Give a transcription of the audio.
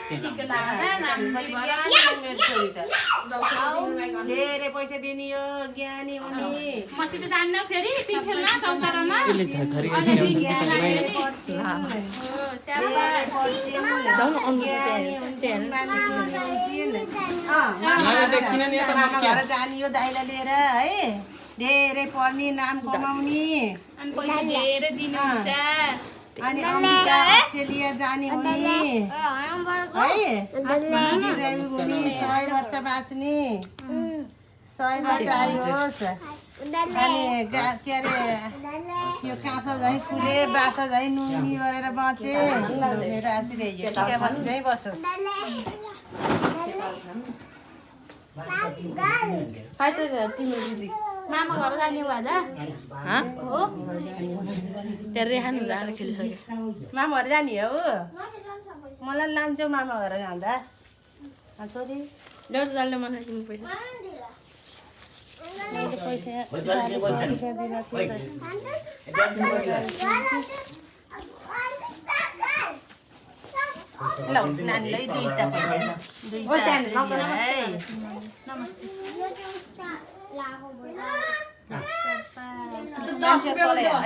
धेरै पैसा दिने हो ज्ञानी हुने मसित जान्न फेरि पिङ खेल्न चौतारामा जानियो दाइला लिएर है धेरै पढ्ने नाम कमाउने अनि पैसा धेरै दिनुहुन्छ अनि अमेरिका अस्ट्रेलिया जाने हुने है 100 वर्ष बाँच्ने 100 वर्ष आयोस् अनि के अरे यो काँसा झैँ फुले बासा झैँ नुनी गरेर बाँचे मेरो आशीर्वाद टिका बस्दै बसोस् मामा घर जाने भएन हो त्यहाँ रेहान जाएर खेलिसक्यो मामा घर जाने हो मलाई लान्छौ मामा घर जाँदा छोरी ल्याउँछ जान्ने मलाई दिनु पैसा ल नानीलाई दुईटा नमस्ते